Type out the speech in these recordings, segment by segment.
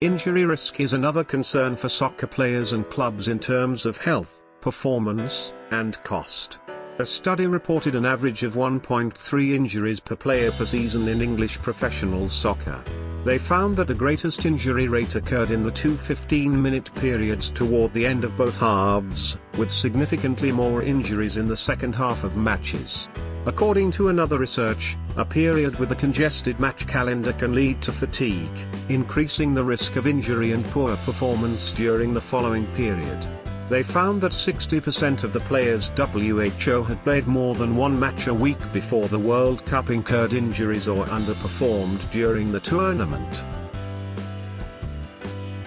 Injury risk is another concern for soccer players and clubs in terms of health, performance, and cost. A study reported an average of 1.3 injuries per player per season in English professional soccer. They found that the greatest injury rate occurred in the two 15-minute periods toward the end of both halves, with significantly more injuries in the second half of matches. According to another research, a period with a congested match calendar can lead to fatigue, increasing the risk of injury and poor performance during the following period. They found that 60% of the players WHO had played more than one match a week before the World Cup incurred injuries or underperformed during the tournament.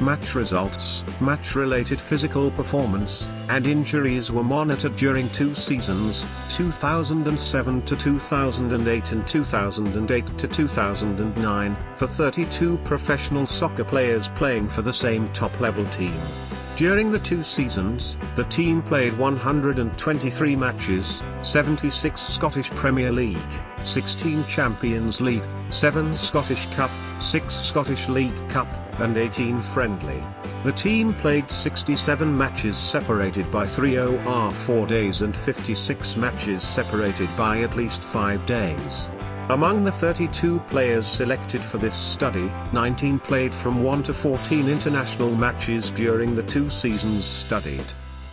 Match results, match-related physical performance, and injuries were monitored during two seasons, 2007 to 2008 and 2008 to 2009, for 32 professional soccer players playing for the same top-level team. During the two seasons, the team played 123 matches, 76 Scottish Premier League, 16 Champions League, 7 Scottish Cup, 6 Scottish League Cup, and 18 friendly. The team played 67 matches separated by 3 or 4 days and 56 matches separated by at least 5 days. Among the 32 players selected for this study, 19 played from 1 to 14 international matches during the two seasons studied.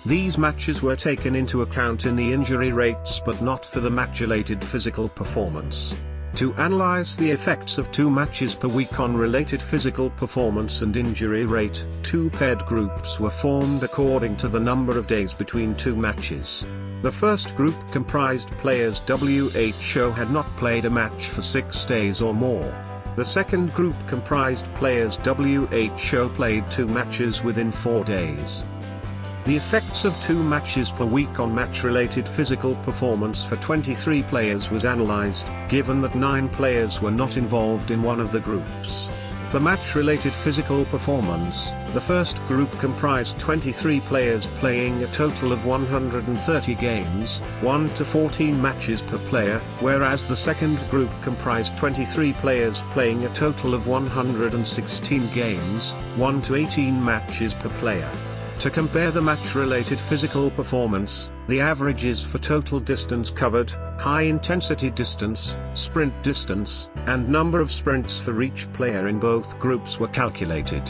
These matches were taken into account in the injury rates but not for the match-related physical performance. To analyze the effects of 2 matches per week on related physical performance and injury rate, 2 paired groups were formed according to the number of days between 2 matches. The first group comprised players WHO had not played a match for 6 days or more. The second group comprised players WHO played 2 matches within 4 days. The effects of 2 matches per week on match-related physical performance for 23 players was analyzed, given that 9 players were not involved in one of the groups. For match-related physical performance, the first group comprised 23 players playing a total of 130 games, 1 to 14 matches per player, whereas the second group comprised 23 players playing a total of 116 games, 1 to 18 matches per player. To compare the match-related physical performance, the averages for total distance covered, high-intensity distance, sprint distance, and number of sprints for each player in both groups were calculated.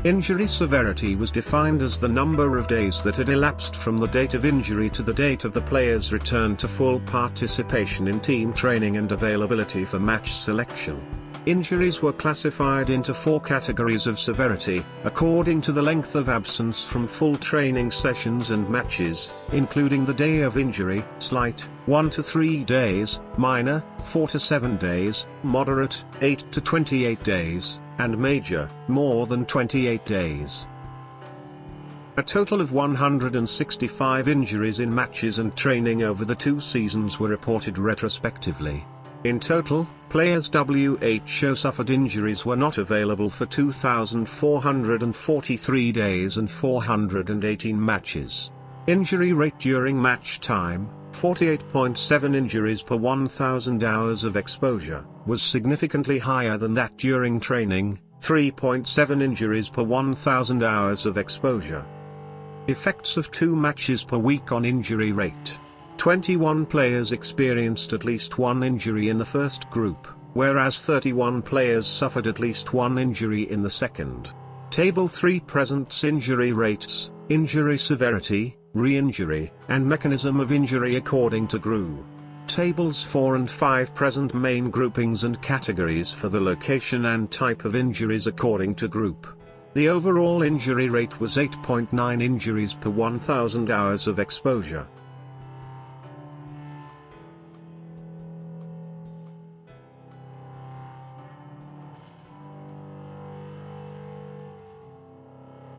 Injury severity was defined as the number of days that had elapsed from the date of injury to the date of the player's return to full participation in team training and availability for match selection. Injuries were classified into 4 categories of severity, according to the length of absence from full training sessions and matches, including the day of injury, slight, 1 to 3 days, minor, 4 to 7 days, moderate, 8 to 28 days, and major, more than 28 days. A total of 165 injuries in matches and training over the 2 seasons were reported retrospectively. In total, players WHO suffered injuries were not available for 2,443 days and 418 matches. Injury rate during match time, 48.7 injuries per 1,000 hours of exposure, was significantly higher than that during training, 3.7 injuries per 1,000 hours of exposure. Effects of 2 matches per week on injury rate. 21 players experienced at least 1 injury in the first group, whereas 31 players suffered at least 1 injury in the second. Table 3 presents injury rates, injury severity, re-injury, and mechanism of injury according to group. Tables 4 and 5 present main groupings and categories for the location and type of injuries according to group. The overall injury rate was 8.9 injuries per 1,000 hours of exposure.